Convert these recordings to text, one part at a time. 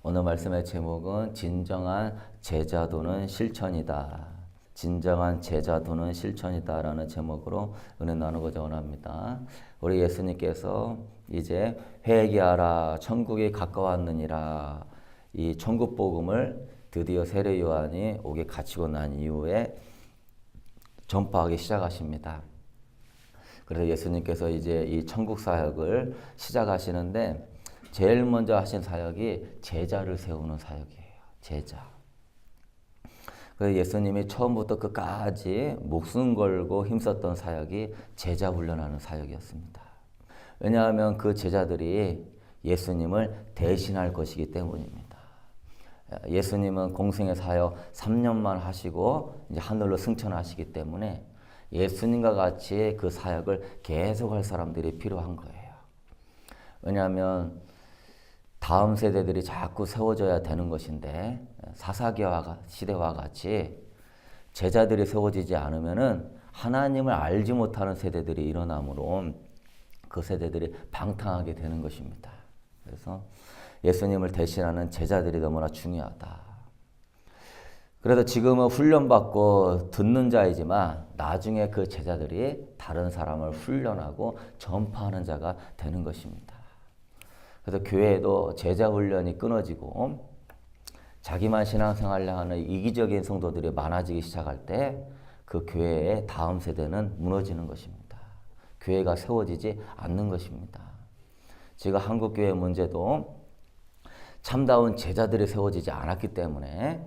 오늘 말씀의 제목은 진정한 제자도는 실천이다. 진정한 제자도는 실천이다 라는 제목으로 은혜 나누고자 원합니다. 우리 예수님께서 이제 회개하라 천국이 가까웠느니라 이 천국 복음을 드디어 세례 요한이 옥에 갇히고 난 이후에 전파하기 시작하십니다. 그래서 예수님께서 이제 이 천국 사역을 시작하시는데 제일 먼저 하신 사역이 제자를 세우는 사역이에요. 제자. 그래서 예수님이 처음부터 끝까지 목숨 걸고 힘썼던 사역이 제자 훈련하는 사역이었습니다. 왜냐하면 그 제자들이 예수님을 대신할 것이기 때문입니다. 예수님은 공생의 사역 3년만 하시고 이제 하늘로 승천하시기 때문에 예수님과 같이 그 사역을 계속할 사람들이 필요한 거예요. 왜냐하면 다음 세대들이 자꾸 세워져야 되는 것인데 사사기와 시대와 같이 제자들이 세워지지 않으면은 하나님을 알지 못하는 세대들이 일어나므로 그 세대들이 방탕하게 되는 것입니다. 그래서 예수님을 대신하는 제자들이 너무나 중요하다. 그래서 지금은 훈련받고 듣는 자이지만 나중에 그 제자들이 다른 사람을 훈련하고 전파하는 자가 되는 것입니다. 그래서 교회에도 제자 훈련이 끊어지고 자기만 신앙생활을 하는 이기적인 성도들이 많아지기 시작할 때 그 교회의 다음 세대는 무너지는 것입니다. 교회가 세워지지 않는 것입니다. 지금 한국교회 문제도 참다운 제자들이 세워지지 않았기 때문에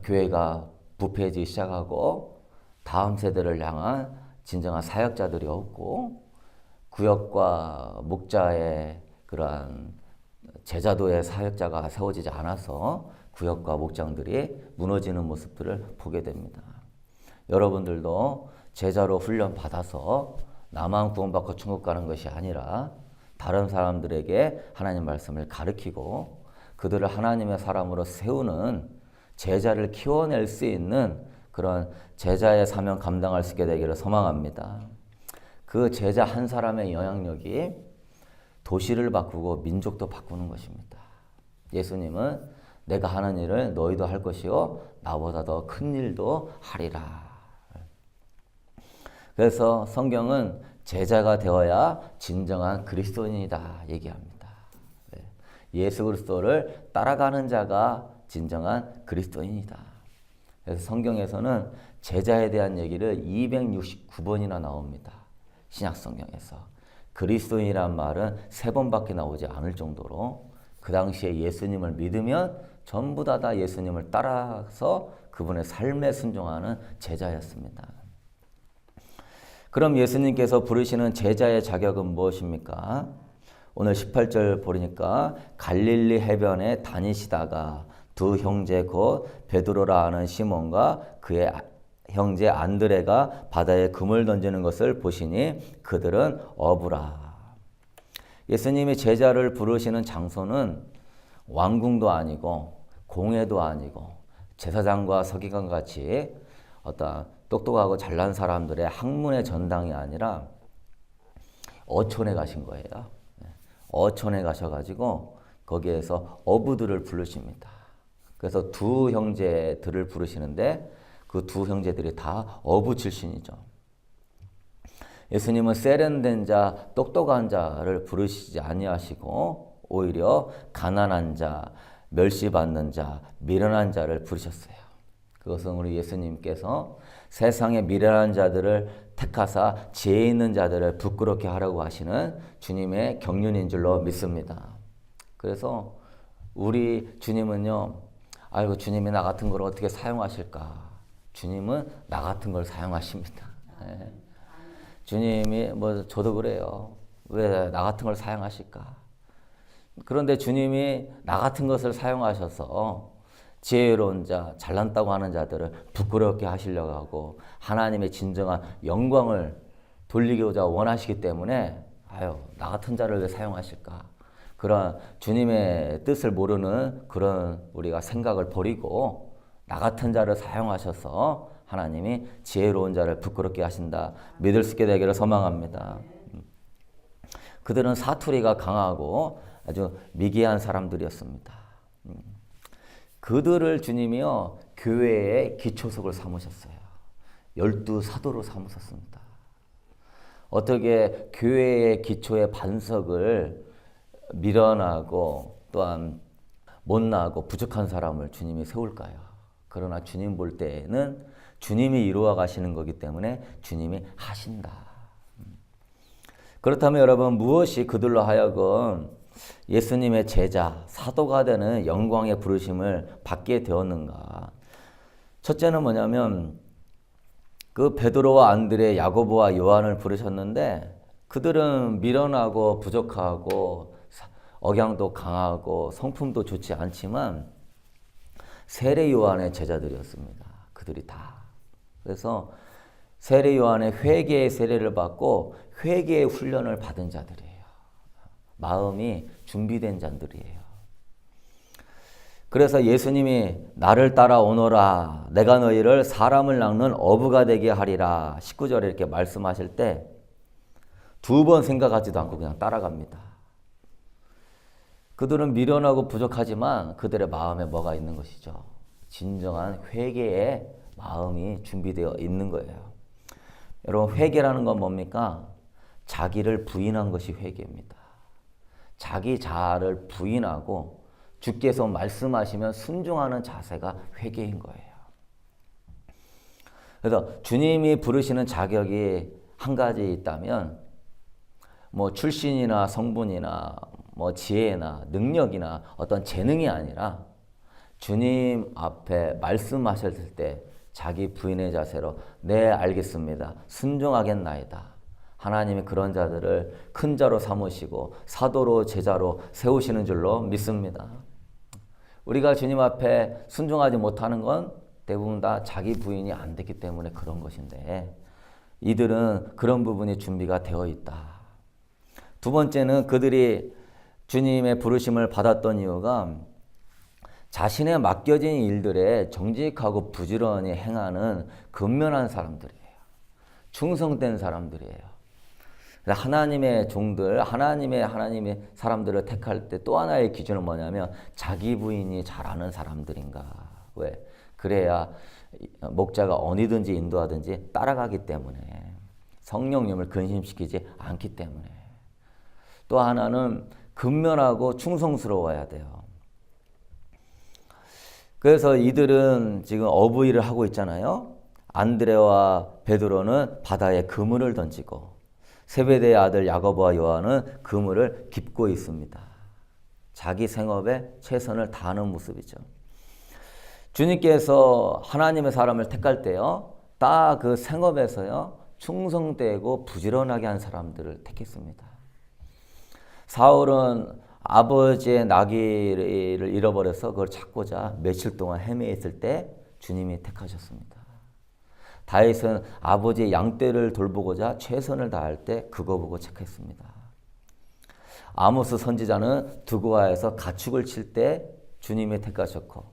교회가 부패해지기 시작하고 다음 세대를 향한 진정한 사역자들이 없고 구역과 목자의 그러한 제자도의 사역자가 세워지지 않아서 구역과 목장들이 무너지는 모습들을 보게 됩니다. 여러분들도 제자로 훈련 받아서 나만 구원받고 천국 가는 것이 아니라 다른 사람들에게 하나님 말씀을 가르치고 그들을 하나님의 사람으로 세우는 제자를 키워낼 수 있는 그런 제자의 사명 감당할 수 있게 되기를 소망합니다. 그 제자 한 사람의 영향력이 도시를 바꾸고 민족도 바꾸는 것입니다. 예수님은 내가 하는 일을 너희도 할 것이요 나보다 더 큰 일도 하리라. 그래서 성경은 제자가 되어야 진정한 그리스도인이다 얘기합니다. 예수 그리스도를 따라가는 자가 진정한 그리스도인이다. 그래서 성경에서는 제자에 대한 얘기를 269번이나 나옵니다. 신약 성경에서. 그리스도인이란 말은 3번밖에 나오지 않을 정도로 그 당시에 예수님을 믿으면 전부 다 예수님을 따라서 그분의 삶에 순종하는 제자였습니다. 그럼 예수님께서 부르시는 제자의 자격은 무엇입니까? 오늘 18절 보니까 갈릴리 해변에 다니시다가 두 형제 곧 베드로라 하는 시몬과 그의 형제 안드레가 바다에 금을 던지는 것을 보시니 그들은 어부라. 예수님이 제자를 부르시는 장소는 왕궁도 아니고 공회도 아니고 제사장과 서기관 같이 어떤 똑똑하고 잘난 사람들의 학문의 전당이 아니라 어촌에 가신 거예요. 어촌에 가셔가지고 거기에서 어부들을 부르십니다. 그래서 두 형제들을 부르시는데 그 두 형제들이 다 어부 출신이죠. 예수님은 세련된 자, 똑똑한 자를 부르시지 아니하시고 오히려 가난한 자, 멸시받는 자, 미련한 자를 부르셨어요. 그것은 우리 예수님께서 세상의 미련한 자들을 택하사 지혜 있는 자들을 부끄럽게 하려고 하시는 주님의 경륜인 줄로 믿습니다. 그래서 우리 주님은요, 아이고 주님이 나 같은 걸 어떻게 사용하실까? 주님은 나 같은 걸 사용하십니다. 네. 주님이 뭐 저도 그래요. 왜 나 같은 걸 사용하실까? 그런데 주님이 나 같은 것을 사용하셔서 지혜로운 자, 잘났다고 하는 자들을 부끄럽게 하시려고 하고 하나님의 진정한 영광을 돌리고자 원하시기 때문에 아유 나 같은 자를 왜 사용하실까? 그런 주님의 뜻을 모르는 그런 우리가 생각을 버리고 나 같은 자를 사용하셔서 하나님이 지혜로운 자를 부끄럽게 하신다. 믿을 수 있게 되기를 소망합니다. 그들은 사투리가 강하고 아주 미개한 사람들이었습니다. 그들을 주님이요 교회의 기초석을 삼으셨어요. 12사도로 삼으셨습니다. 어떻게 교회의 기초의 반석을 미련하고 또한 못나고 부족한 사람을 주님이 세울까요? 그러나 주님 볼 때에는 주님이 이루어 가시는 거기 때문에 주님이 하신다. 그렇다면 여러분 무엇이 그들로 하여금 예수님의 제자, 사도가 되는 영광의 부르심을 받게 되었는가? 첫째는 뭐냐면 그 베드로와 안드레, 야고보와 요한을 부르셨는데 그들은 미련하고 부족하고 억양도 강하고 성품도 좋지 않지만 세례 요한의 제자들이었습니다. 그들이 다. 그래서 세례 요한의 회개의 세례를 받고 회개의 훈련을 받은 자들이에요. 마음이 준비된 자들이에요. 그래서 예수님이 나를 따라오너라 내가 너희를 사람을 낚는 어부가 되게 하리라 19절에 이렇게 말씀하실 때 두 번 생각하지도 않고 그냥 따라갑니다. 그들은 미련하고 부족하지만 그들의 마음에 뭐가 있는 것이죠? 진정한 회개의 마음이 준비되어 있는 거예요. 여러분 회개라는 건 뭡니까? 자기를 부인한 것이 회개입니다. 자기 자아를 부인하고 주께서 말씀하시면 순종하는 자세가 회개인 거예요. 그래서 주님이 부르시는 자격이 한 가지 있다면 뭐 출신이나 성분이나 뭐 지혜나 능력이나 어떤 재능이 아니라 주님 앞에 말씀하셨을 때 자기 부인의 자세로 네 알겠습니다. 순종하겠나이다. 하나님이 그런 자들을 큰 자로 삼으시고 사도로 제자로 세우시는 줄로 믿습니다. 우리가 주님 앞에 순종하지 못하는 건 대부분 다 자기 부인이 안 됐기 때문에 그런 것인데 이들은 그런 부분이 준비가 되어 있다. 두 번째는 그들이 주님의 부르심을 받았던 이유가 자신의 맡겨진 일들에 정직하고 부지런히 행하는 근면한 사람들이에요. 충성된 사람들이에요. 하나님의 종들, 하나님의 사람들을 택할 때 또 하나의 기준은 뭐냐면 자기 부인이 잘하는 사람들인가. 왜? 그래야 목자가 어디든지 인도하든지 따라가기 때문에 성령님을 근심시키지 않기 때문에 또 하나는 근면하고 충성스러워야 돼요. 그래서 이들은 지금 어부일을 하고 있잖아요. 안드레와 베드로는 바다에 그물을 던지고 세베대의 아들 야고보와 요한은 그물을 깁고 있습니다. 자기 생업에 최선을 다하는 모습이죠. 주님께서 하나님의 사람을 택할 때요. 딱 그 생업에서요. 충성되고 부지런하게 한 사람들을 택했습니다. 사울은 아버지의 나귀를 잃어버려서 그걸 찾고자 며칠 동안 헤매있을 때 주님이 택하셨습니다. 다윗은 아버지의 양떼를 돌보고자 최선을 다할 때 그거 보고 택했습니다. 아모스 선지자는 두고아에서 가축을 칠 때 주님이 택하셨고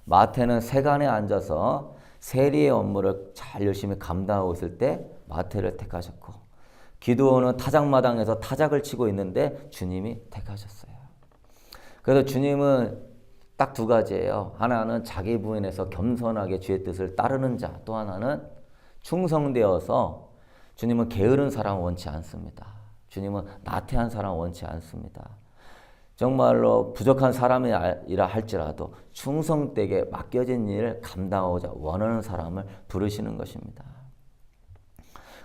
마태는 세간에 앉아서 세리의 업무를 잘 열심히 감당하고 있을 때 마태를 택하셨고 기드온은 타작마당에서 타작을 치고 있는데 주님이 택하셨어요. 그래서 주님은 딱 두 가지예요. 하나는 자기 부인에서 겸손하게 주의 뜻을 따르는 자, 또 하나는 충성되어서 주님은 게으른 사람 원치 않습니다. 주님은 나태한 사람 원치 않습니다. 정말로 부족한 사람이라 할지라도 충성되게 맡겨진 일을 감당하고자 원하는 사람을 부르시는 것입니다.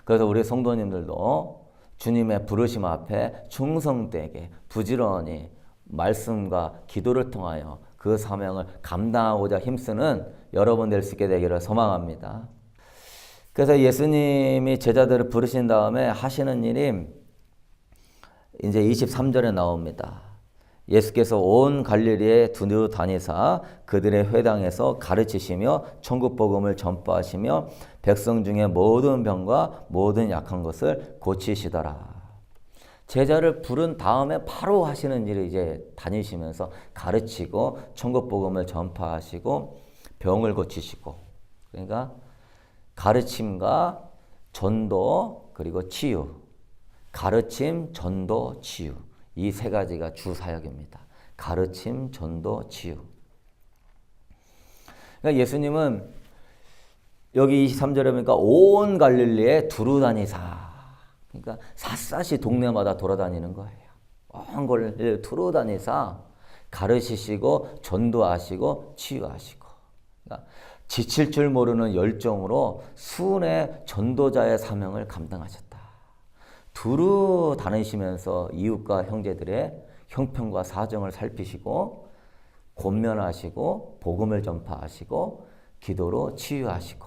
그래서 우리 성도님들도 주님의 부르심 앞에 충성되게 부지런히 말씀과 기도를 통하여 그 사명을 감당하고자 힘쓰는 여러분 될 수 있게 되기를 소망합니다. 그래서 예수님이 제자들을 부르신 다음에 하시는 일이 이제 23절에 나옵니다. 예수께서 온 갈릴리에 두루 다니사 그들의 회당에서 가르치시며 천국 복음을 전파하시며 백성 중에 모든 병과 모든 약한 것을 고치시더라. 제자를 부른 다음에 바로 하시는 일을 이제 다니시면서 가르치고 천국 복음을 전파하시고 병을 고치시고, 그러니까 가르침과 전도 그리고 치유, 가르침, 전도, 치유, 이 세 가지가 주 사역입니다. 가르침, 전도, 치유. 그러니까 예수님은 여기 23절에 보니까 온 갈릴리에 두루 다니사. 그러니까 샅샅이 동네마다 돌아다니는 거예요. 온 갈릴리에 두루 다니사 가르치시고 전도하시고 치유하시고. 그러니까 지칠 줄 모르는 열정으로 수은의 전도자의 사명을 감당하셨다. 두루 다니시면서 이웃과 형제들의 형편과 사정을 살피시고 권면하시고 복음을 전파하시고 기도로 치유하시고.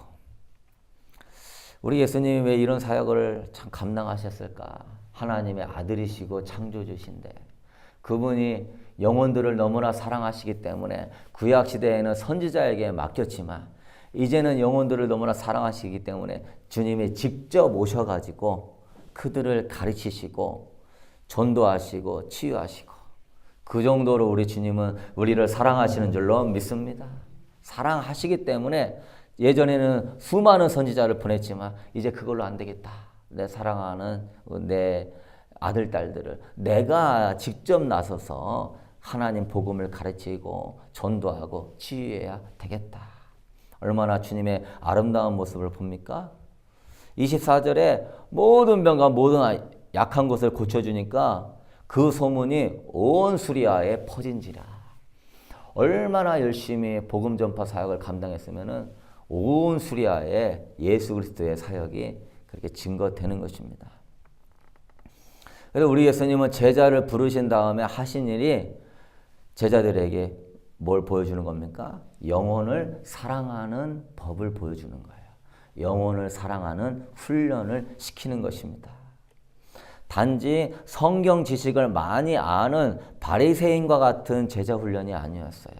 우리 예수님이 왜 이런 사역을 참 감당하셨을까? 하나님의 아들이시고 창조주신데 그분이 영혼들을 너무나 사랑하시기 때문에 구약시대에는 선지자에게 맡겼지만 이제는 영혼들을 너무나 사랑하시기 때문에 주님이 직접 오셔가지고 그들을 가르치시고 전도하시고 치유하시고. 그 정도로 우리 주님은 우리를 사랑하시는 줄로 믿습니다. 사랑하시기 때문에 예전에는 수많은 선지자를 보냈지만 이제 그걸로 안 되겠다. 내 사랑하는 내 아들, 딸들을 내가 직접 나서서 하나님 복음을 가르치고 전도하고 치유해야 되겠다. 얼마나 주님의 아름다운 모습을 봅니까? 24절에 모든 병과 모든 약한 것을 고쳐주니까 그 소문이 온 수리아에 퍼진지라. 얼마나 열심히 복음 전파 사역을 감당했으면은 온 수리아에 예수 그리스도의 사역이 그렇게 증거되는 것입니다. 그래서 우리 예수님은 제자를 부르신 다음에 하신 일이 제자들에게 뭘 보여주는 겁니까? 영혼을 사랑하는 법을 보여주는 거예요. 영혼을 사랑하는 훈련을 시키는 것입니다. 단지 성경 지식을 많이 아는 바리새인과 같은 제자 훈련이 아니었어요.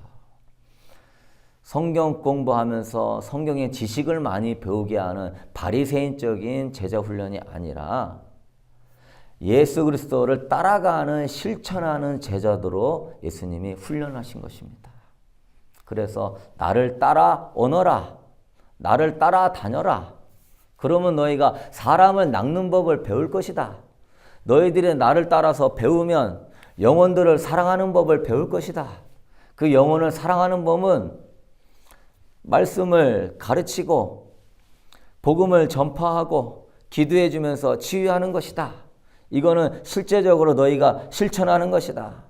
성경 공부하면서 성경의 지식을 많이 배우게 하는 바리새인적인 제자 훈련이 아니라 예수 그리스도를 따라가는 실천하는 제자도로 예수님이 훈련하신 것입니다. 그래서 나를 따라 오너라. 나를 따라 다녀라. 그러면 너희가 사람을 낚는 법을 배울 것이다. 너희들이 나를 따라서 배우면 영혼들을 사랑하는 법을 배울 것이다. 그 영혼을 사랑하는 법은 말씀을 가르치고 복음을 전파하고 기도해 주면서 치유하는 것이다. 이거는 실제적으로 너희가 실천하는 것이다.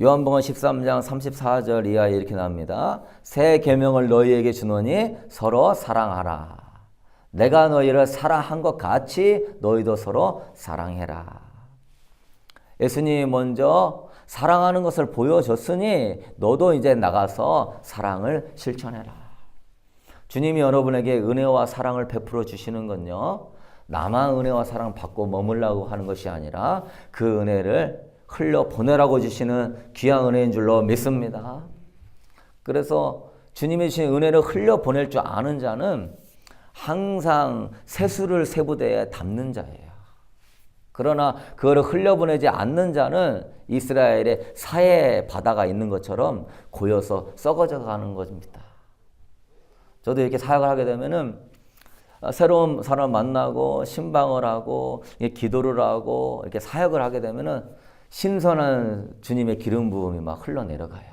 요한복음 13장 34절 이하에 이렇게 나옵니다. 새 계명을 너희에게 주노니 서로 사랑하라. 내가 너희를 사랑한 것 같이 너희도 서로 사랑해라. 예수님이 먼저 사랑하는 것을 보여줬으니 너도 이제 나가서 사랑을 실천해라. 주님이 여러분에게 은혜와 사랑을 베풀어 주시는 건요, 나만 은혜와 사랑 받고 머물라고 하는 것이 아니라 그 은혜를 흘려보내라고 주시는 귀한 은혜인 줄로 믿습니다. 그래서 주님이 주신 은혜를 흘려보낼 줄 아는 자는 항상 세수를 세부대에 담는 자예요. 그러나 그거를 흘려보내지 않는 자는 이스라엘의 사해 바다가 있는 것처럼 고여서 썩어져 가는 것입니다. 저도 이렇게 사역을 하게 되면은 새로운 사람을 만나고 신방을 하고 기도를 하고 이렇게 사역을 하게 되면은 신선한 주님의 기름 부음이 막 흘러내려가요.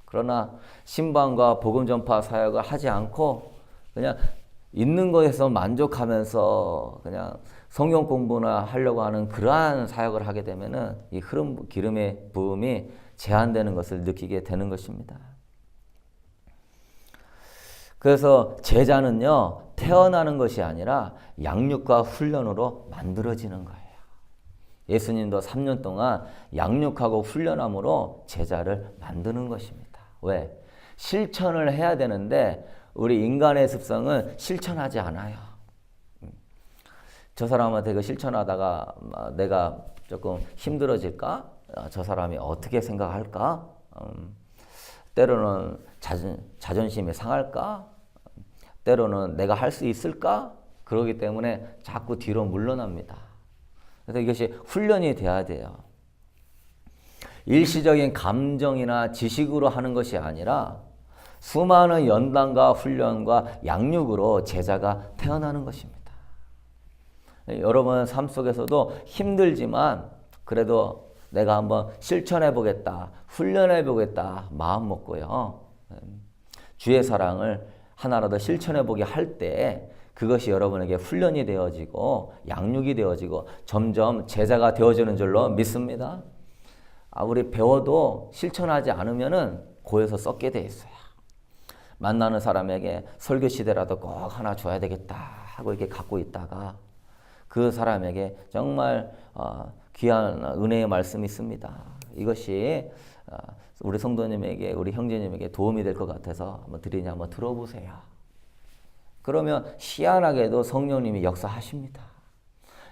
그러나 신방과 복음 전파 사역을 하지 않고 그냥 있는 것에서 만족하면서 그냥 성경 공부나 하려고 하는 그러한 사역을 하게 되면은 이 흐름 기름의 부음이 제한되는 것을 느끼게 되는 것입니다. 그래서 제자는요, 태어나는 것이 아니라 양육과 훈련으로 만들어지는 거예요. 예수님도 3년 동안 양육하고 훈련함으로 제자를 만드는 것입니다. 왜? 실천을 해야 되는데 우리 인간의 습성은 실천하지 않아요. 저 사람한테 그 실천하다가 내가 조금 힘들어질까? 저 사람이 어떻게 생각할까? 때로는 자존심이 상할까? 때로는 내가 할 수 있을까? 그러기 때문에 자꾸 뒤로 물러납니다. 그래서 이것이 훈련이 돼야 돼요. 일시적인 감정이나 지식으로 하는 것이 아니라 수많은 연단과 훈련과 양육으로 제자가 태어나는 것입니다. 여러분 삶 속에서도 힘들지만 그래도 내가 한번 실천해 보겠다, 훈련해 보겠다 마음 먹고요. 주의 사랑을 하나라도 실천해 보게 할 때 그것이 여러분에게 훈련이 되어지고 양육이 되어지고 점점 제자가 되어지는 줄로 믿습니다. 우리 배워도 실천하지 않으면은 고에서 썩게 돼 있어요. 만나는 사람에게 설교 시대라도 꼭 하나 줘야 되겠다 하고 이렇게 갖고 있다가 그 사람에게 정말 귀한 은혜의 말씀이 있습니다. 이것이 우리 성도님에게, 우리 형제님에게 도움이 될 것 같아서 한번 드리니 한번 들어보세요. 그러면 희한하게도 성령님이 역사하십니다.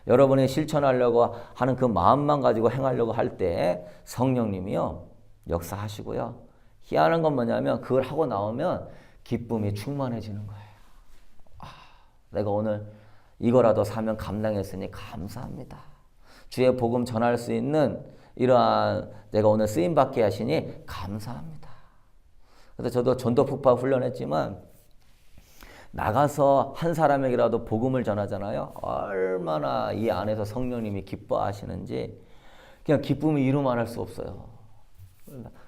여러분이 실천하려고 하는 그 마음만 가지고 행하려고 할 때 성령님이요 역사하시고요. 희한한 건 뭐냐면 그걸 하고 나오면 기쁨이 충만해지는 거예요. 내가 오늘 이거라도 사면 감당했으니 감사합니다. 주의 복음 전할 수 있는 이러한 내가 오늘 쓰임받게 하시니 감사합니다. 그래서 저도 전도 폭파 훈련했지만 나가서 한 사람에게라도 복음을 전하잖아요. 얼마나 이 안에서 성령님이 기뻐하시는지 그냥 기쁨이 이루 말할 수 없어요.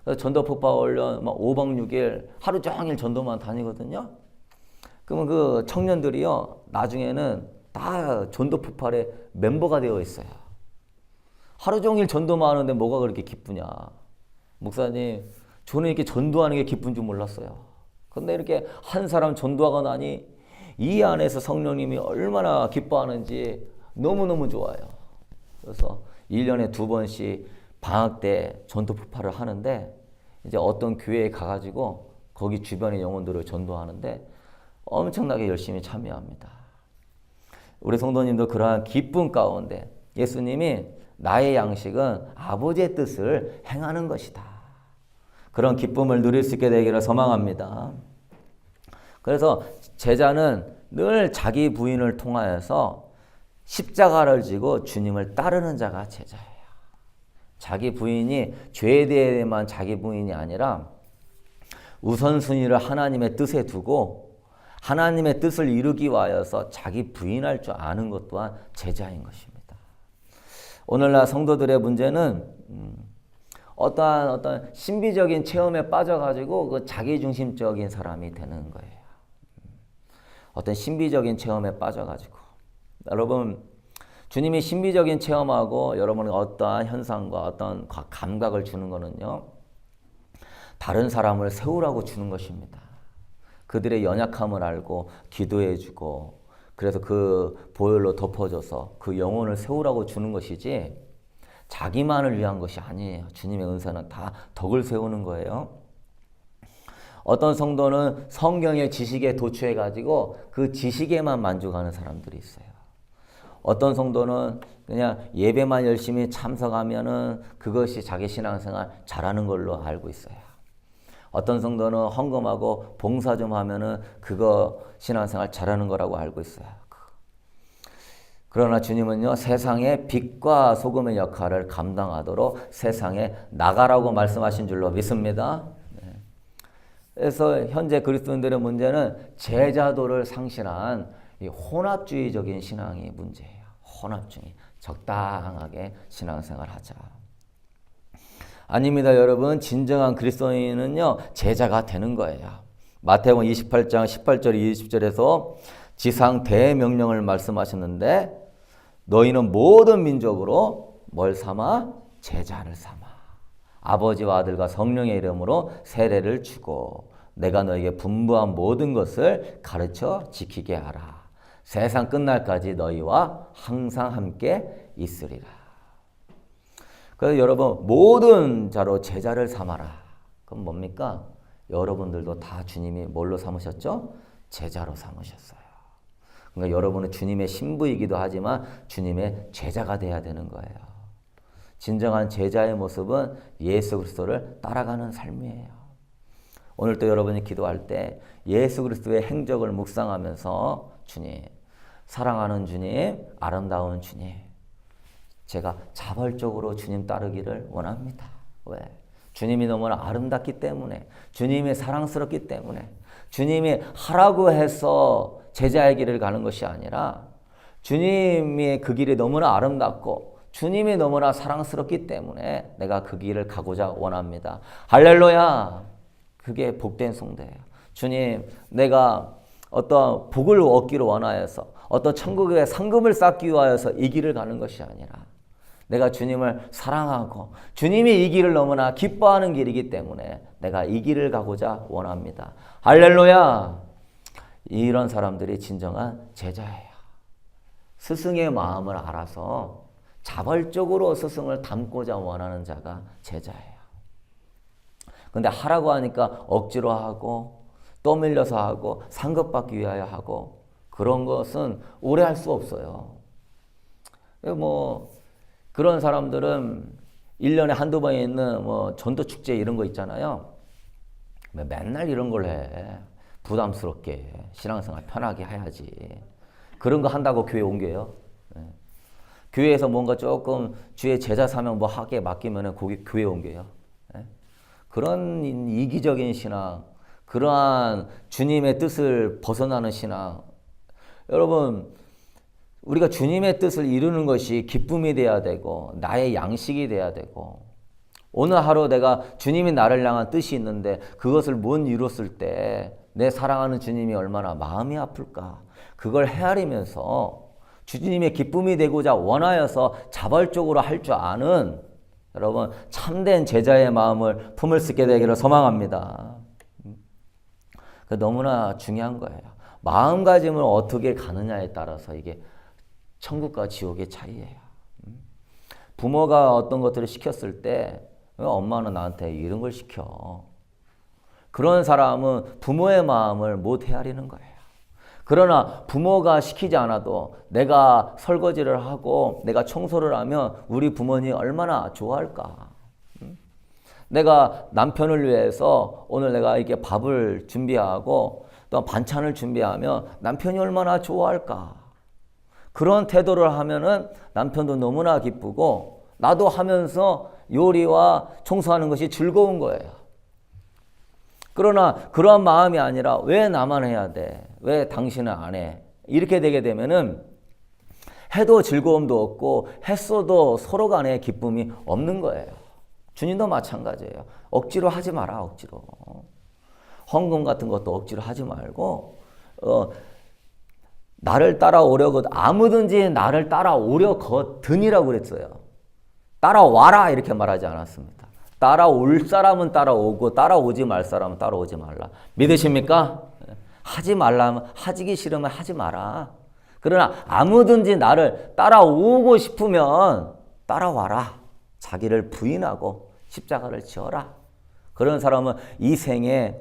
그래서 전도 폭파 훈련 5박 6일 하루 종일 전도만 다니거든요. 그러면 그 청년들이요 나중에는 다 전도 폭발의 멤버가 되어 있어요. 하루 종일 전도만 하는데 뭐가 그렇게 기쁘냐. 목사님 저는 이렇게 전도하는 게 기쁜 줄 몰랐어요. 근데 이렇게 한 사람 전도하고 나니 이 안에서 성령님이 얼마나 기뻐하는지 너무너무 좋아요. 그래서 1년에 2번씩 방학 때 전도 폭발을 하는데 이제 어떤 교회에 가가지고 거기 주변의 영혼들을 전도하는데 엄청나게 열심히 참여합니다. 우리 성도님도 그러한 기쁨 가운데 예수님이 나의 양식은 아버지의 뜻을 행하는 것이다. 그런 기쁨을 누릴 수 있게 되기를 소망합니다. 그래서 제자는 늘 자기 부인을 통하여서 십자가를 지고 주님을 따르는 자가 제자예요. 자기 부인이 죄에 대해만 자기 부인이 아니라 우선순위를 하나님의 뜻에 두고 하나님의 뜻을 이루기 위하여서 자기 부인할 줄 아는 것 또한 제자인 것입니다. 오늘날 성도들의 문제는 어떠한 신비적인 체험에 빠져가지고 그 자기중심적인 사람이 되는 거예요. 어떤 신비적인 체험에 빠져가지고 여러분 주님이 신비적인 체험하고 여러분이 어떠한 현상과 어떤 감각을 주는 거는요 다른 사람을 세우라고 주는 것입니다. 그들의 연약함을 알고 기도해주고 그래서 그 보혈로 덮어줘서 그 영혼을 세우라고 주는 것이지 자기만을 위한 것이 아니에요. 주님의 은사는 다 덕을 세우는 거예요. 어떤 성도는 성경의 지식에 도취해가지고 그 지식에만 만족하는 사람들이 있어요. 어떤 성도는 그냥 예배만 열심히 참석하면은 그것이 자기 신앙생활 잘하는 걸로 알고 있어요. 어떤 성도는 헌금하고 봉사 좀 하면은 그거 신앙생활 잘하는 거라고 알고 있어요. 그러나 주님은요 세상의 빛과 소금의 역할을 감당하도록 세상에 나가라고 말씀하신 줄로 믿습니다. 그래서 현재 그리스도인들의 문제는 제자도를 상실한 이 혼합주의적인 신앙이 문제예요. 혼합주의. 적당하게 신앙생활 하자. 아닙니다, 여러분. 진정한 그리스도인은요, 제자가 되는 거예요. 마태복음 28장 18절 20절에서 지상 대명령을 말씀하셨는데 너희는 모든 민족으로 뭘 삼아? 제자를 삼아. 아버지와 아들과 성령의 이름으로 세례를 주고 내가 너에게 분부한 모든 것을 가르쳐 지키게 하라. 세상 끝날까지 너희와 항상 함께 있으리라. 그래서 여러분 모든 자로 제자를 삼아라. 그럼 뭡니까? 여러분들도 다 주님이 뭘로 삼으셨죠? 제자로 삼으셨어요. 그러니까 여러분은 주님의 신부이기도 하지만 주님의 제자가 돼야 되는 거예요. 진정한 제자의 모습은 예수 그리스도를 따라가는 삶이에요. 오늘 또 여러분이 기도할 때 예수 그리스도의 행적을 묵상하면서 주님, 사랑하는 주님, 아름다운 주님, 제가 자발적으로 주님 따르기를 원합니다. 왜? 주님이 너무나 아름답기 때문에, 주님이 사랑스럽기 때문에, 주님이 하라고 해서 제자의 길을 가는 것이 아니라 주님의 그 길이 너무나 아름답고 주님이 너무나 사랑스럽기 때문에 내가 그 길을 가고자 원합니다. 할렐루야. 그게 복된 성도예요. 주님, 내가 어떤 복을 얻기를 원하여서 어떤 천국의 상급을 쌓기 위하여서 이 길을 가는 것이 아니라 내가 주님을 사랑하고 주님이 이 길을 너무나 기뻐하는 길이기 때문에 내가 이 길을 가고자 원합니다. 할렐루야. 이런 사람들이 진정한 제자예요. 스승의 마음을 알아서 자발적으로 스승을 닮고자 원하는 자가 제자예요. 근데 하라고 하니까 억지로 하고 떠밀려서 하고 상급받기 위하여 하고 그런 것은 오래 할 수 없어요. 뭐 그런 사람들은 1년에 한두 번 있는 뭐 전도축제 이런 거 있잖아요. 맨날 이런 걸 해. 부담스럽게 신앙생활 편하게 해야지. 그런 거 한다고 교회 옮겨요. 교회에서 뭔가 조금 주의 제자 사명 뭐 하게 맡기면은 거기 교회 옮겨요. 그런 이기적인 신앙, 그러한 주님의 뜻을 벗어나는 신앙. 여러분, 우리가 주님의 뜻을 이루는 것이 기쁨이 돼야 되고 나의 양식이 돼야 되고 오늘 하루 내가 주님이 나를 향한 뜻이 있는데 그것을 못 이뤘을 때 내 사랑하는 주님이 얼마나 마음이 아플까. 그걸 헤아리면서 주님의 기쁨이 되고자 원하여서 자발적으로 할 줄 아는 여러분 참된 제자의 마음을 품을 수 있게 되기를 소망합니다. 너무나 중요한 거예요. 마음가짐을 어떻게 가느냐에 따라서 이게 천국과 지옥의 차이예요. 부모가 어떤 것들을 시켰을 때 왜 엄마는 나한테 이런 걸 시켜? 그런 사람은 부모의 마음을 못 헤아리는 거예요. 그러나 부모가 시키지 않아도 내가 설거지를 하고 내가 청소를 하면 우리 부모님이 얼마나 좋아할까? 내가 남편을 위해서 오늘 내가 이렇게 밥을 준비하고 또 반찬을 준비하면 남편이 얼마나 좋아할까? 그런 태도를 하면은 남편도 너무나 기쁘고 나도 하면서 요리와 청소하는 것이 즐거운 거예요. 그러나 그러한 마음이 아니라 왜 나만 해야 돼? 왜 당신은 안 해? 이렇게 되게 되면은 해도 즐거움도 없고 했어도 서로 간에 기쁨이 없는 거예요. 주님도 마찬가지예요. 억지로 하지 마라, 억지로. 헌금 같은 것도 억지로 하지 말고 나를 따라오려고 아무든지 나를 따라오려거든이라고 그랬어요. 따라와라 이렇게 말하지 않았습니다. 따라올 사람은 따라오고 따라오지 말 사람은 따라오지 말라. 믿으십니까? 하지 말라면 하기 싫으면 하지 마라. 그러나 아무든지 나를 따라오고 싶으면 따라와라. 자기를 부인하고 십자가를 지어라. 그런 사람은 이 생에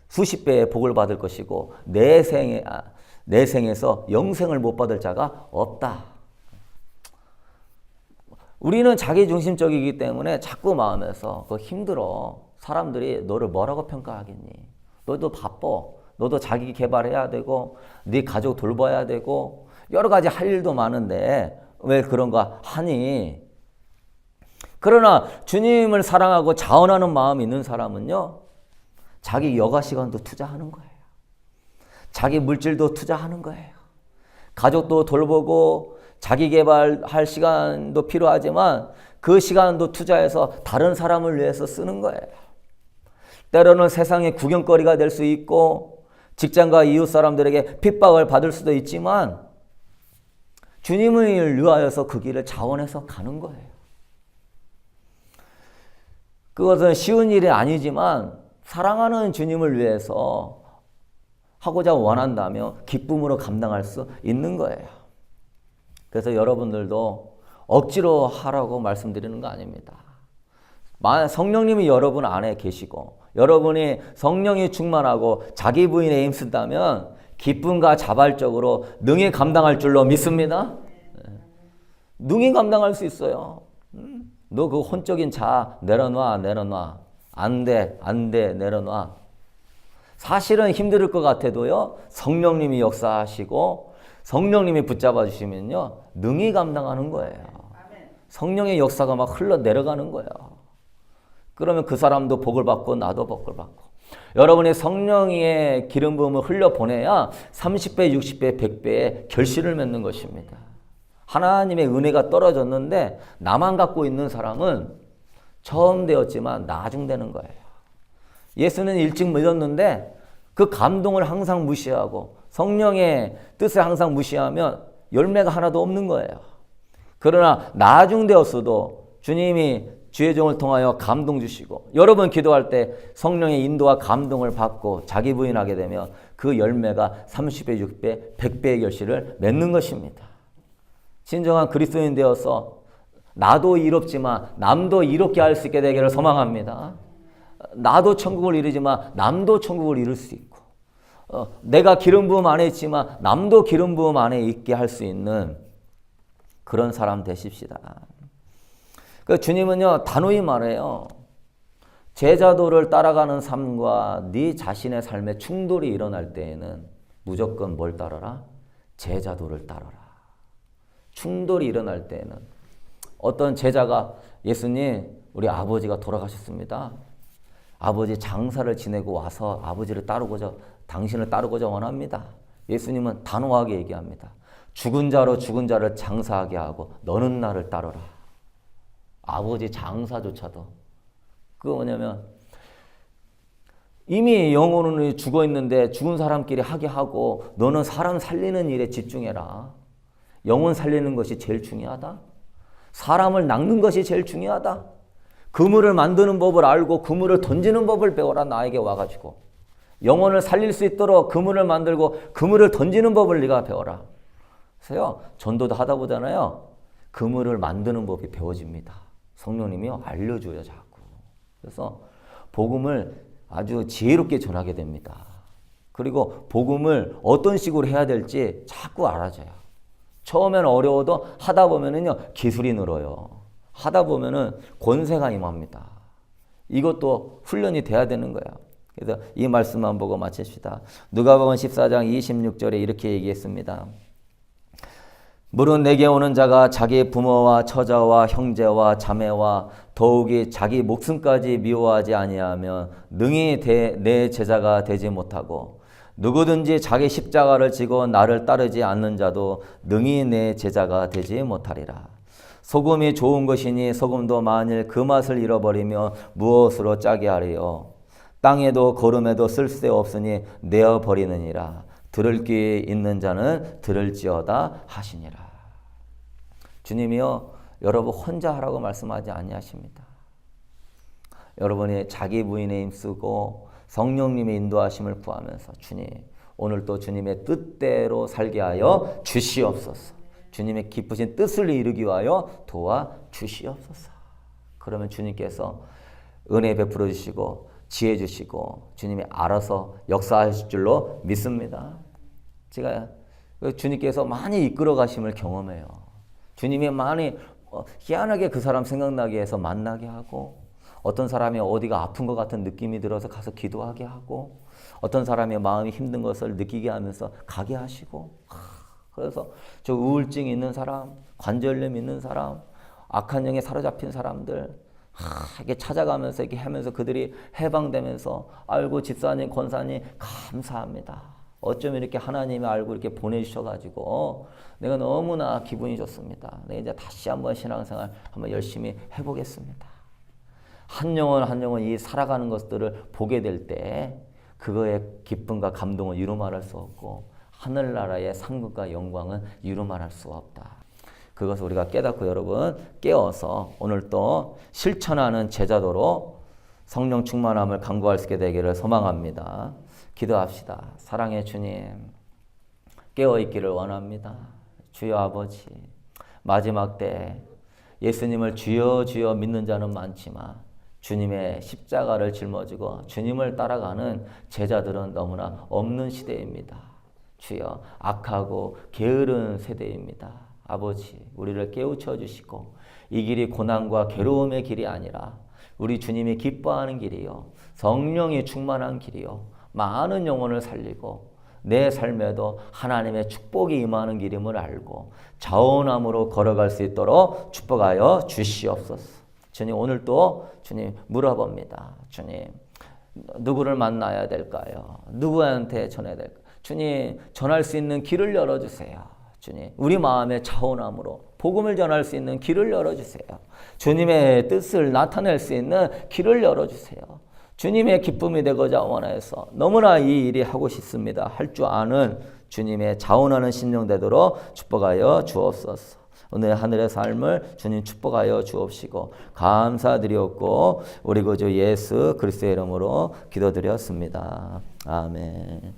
수십 배의 복을 받을 것이고 내 생에서 영생을 못 받을 자가 없다. 우리는 자기중심적이기 때문에 자꾸 마음에서 그거 힘들어. 사람들이 너를 뭐라고 평가하겠니? 너도 바빠. 너도 자기 개발해야 되고 네 가족 돌봐야 되고 여러 가지 할 일도 많은데 왜 그런 거 하니? 그러나 주님을 사랑하고 자원하는 마음이 있는 사람은요. 자기 여가 시간도 투자하는 거예요. 자기 물질도 투자하는 거예요. 가족도 돌보고 자기 개발할 시간도 필요하지만 그 시간도 투자해서 다른 사람을 위해서 쓰는 거예요. 때로는 세상의 구경거리가 될 수 있고 직장과 이웃 사람들에게 핍박을 받을 수도 있지만 주님을 위하여서 그 길을 자원해서 가는 거예요. 그것은 쉬운 일이 아니지만 사랑하는 주님을 위해서 하고자 원한다면 기쁨으로 감당할 수 있는 거예요. 그래서 여러분들도 억지로 하라고 말씀드리는 거 아닙니다. 성령님이 여러분 안에 계시고 여러분이 성령이 충만하고 자기 부인에 힘쓴다면 기쁨과 자발적으로 능히 감당할 줄로 믿습니다. 능히 감당할 수 있어요. 너 그 혼적인 자 내려놔. 안 돼, 내려놔. 사실은 힘들 것 같아도요. 성령님이 역사하시고 성령님이 붙잡아 주시면요. 능히 감당하는 거예요. 성령의 역사가 막 흘러내려가는 거예요. 그러면 그 사람도 복을 받고 나도 복을 받고. 여러분이 성령의 기름 부음을 흘려보내야 30배, 60배, 100배의 결실을 맺는 것입니다. 하나님의 은혜가 떨어졌는데 나만 갖고 있는 사람은 처음 되었지만 나중되는 거예요. 예수는 일찍 믿었는데 그 감동을 항상 무시하고 성령의 뜻을 항상 무시하면 열매가 하나도 없는 거예요. 그러나 나중되었어도 주님이 주의 종을 통하여 감동 주시고 여러분 기도할 때 성령의 인도와 감동을 받고 자기 부인하게 되면 그 열매가 30배, 60배, 100배의 결실을 맺는 것입니다. 진정한 그리스도인 되어서 나도 이롭지만 남도 이롭게 할 수 있게 되기를 소망합니다. 나도 천국을 이루지만 남도 천국을 이룰 수 있고 내가 기름 부음 안에 있지만 남도 기름 부음 안에 있게 할 수 있는 그런 사람 되십시다. 주님은요 단호히 말해요. 제자도를 따라가는 삶과 네 자신의 삶에 충돌이 일어날 때에는 무조건 뭘 따라라? 제자도를 따라라. 충돌이 일어날 때에는 어떤 제자가 예수님 우리 아버지가 돌아가셨습니다. 아버지 장사를 지내고 와서 아버지를 따르고자 당신을 따르고자 원합니다. 예수님은 단호하게 얘기합니다. 죽은 자로 죽은 자를 장사하게 하고 너는 나를 따르라. 아버지 장사조차도 그거 뭐냐면 이미 영혼은 죽어 있는데 죽은 사람끼리 하게 하고 너는 사람 살리는 일에 집중해라. 영혼 살리는 것이 제일 중요하다. 사람을 낚는 것이 제일 중요하다. 그물을 만드는 법을 알고 그물을 던지는 법을 배워라. 나에게 와가지고 영혼을 살릴 수 있도록 그물을 만들고 그물을 던지는 법을 네가 배워라. 그래서요 전도도 하다 보잖아요. 그물을 만드는 법이 배워집니다. 성령님이요 알려줘요 자꾸. 그래서 복음을 아주 지혜롭게 전하게 됩니다. 그리고 복음을 어떤 식으로 해야 될지 자꾸 알아줘요. 처음에는 어려워도 하다 보면은요 기술이 늘어요. 하다 보면은 권세가 임합니다. 이것도 훈련이 돼야 되는 거예요. 그래서 이 말씀만 보고 마칩시다. 누가복음 14장 26절에 이렇게 얘기했습니다. 물은 내게 오는 자가 자기 부모와 처자와 형제와 자매와 더욱이 자기 목숨까지 미워하지 아니하면 능히 내 제자가 되지 못하고 누구든지 자기 십자가를 지고 나를 따르지 않는 자도 능히 내 제자가 되지 못하리라. 소금이 좋은 것이니 소금도 만일 그 맛을 잃어버리며 무엇으로 짜게 하리요. 땅에도 거름에도 쓸데없으니 내어버리느니라. 들을 귀 있는 자는 들을지어다 하시니라. 주님이요 여러분 혼자 하라고 말씀하지 아니하십니다. 여러분이 자기 부인에 힘쓰고 성령님의 인도하심을 구하면서 주님 오늘도 주님의 뜻대로 살게 하여 주시옵소서. 주님의 기쁘신 뜻을 이루기 위하여 도와주시옵소서. 그러면 주님께서 은혜 베풀어 주시고 지혜 주시고 주님이 알아서 역사하실 줄로 믿습니다. 제가 주님께서 많이 이끌어 가심을 경험해요. 주님이 많이 희한하게 그 사람 생각나게 해서 만나게 하고 어떤 사람이 어디가 아픈 것 같은 느낌이 들어서 가서 기도하게 하고 어떤 사람이 마음이 힘든 것을 느끼게 하면서 가게 하시고 그래서 저 우울증 있는 사람, 관절염 있는 사람, 악한 영에 사로잡힌 사람들 이렇게 찾아가면서 이렇게 하면서 그들이 해방되면서 아이고 집사님, 권사님 감사합니다. 어쩜 이렇게 하나님이 알고 이렇게 보내주셔가지고 내가 너무나 기분이 좋습니다. 내가 이제 다시 한번 신앙생활 한번 열심히 해보겠습니다. 한 영혼 한 영혼 이 살아가는 것들을 보게 될 때 그거의 기쁨과 감동은 이루 말할 수 없고 하늘나라의 상급과 영광은 이루 말할 수 없다. 그것을 우리가 깨닫고 여러분 깨어서 오늘 또 실천하는 제자도로 성령 충만함을 강구할 수 있게 되기를 소망합니다. 기도합시다. 사랑의 주님 깨어있기를 원합니다. 주여 아버지 마지막 때 예수님을 주여 주여 믿는 자는 많지만 주님의 십자가를 짊어지고 주님을 따라가는 제자들은 너무나 없는 시대입니다. 주여 악하고 게으른 세대입니다. 아버지 우리를 깨우쳐 주시고 이 길이 고난과 괴로움의 길이 아니라 우리 주님이 기뻐하는 길이요 성령이 충만한 길이요 많은 영혼을 살리고 내 삶에도 하나님의 축복이 임하는 길임을 알고 자원함으로 걸어갈 수 있도록 축복하여 주시옵소서. 주님 오늘도 주님 물어봅니다. 주님 누구를 만나야 될까요? 누구한테 전해야 될까요? 주님 전할 수 있는 길을 열어주세요. 주님, 우리 마음의 차원함으로 복음을 전할 수 있는 길을 열어주세요. 주님의 뜻을 나타낼 수 있는 길을 열어주세요. 주님의 기쁨이 되고자 원해서 너무나 이 일이 하고 싶습니다. 할 줄 아는 주님의 자원하는 심령 되도록 축복하여 주옵소서. 오늘 하늘의 삶을 주님 축복하여 주옵시고 감사드리옵고 우리 구주 예수 그리스도의 이름으로 기도드렸습니다. 아멘.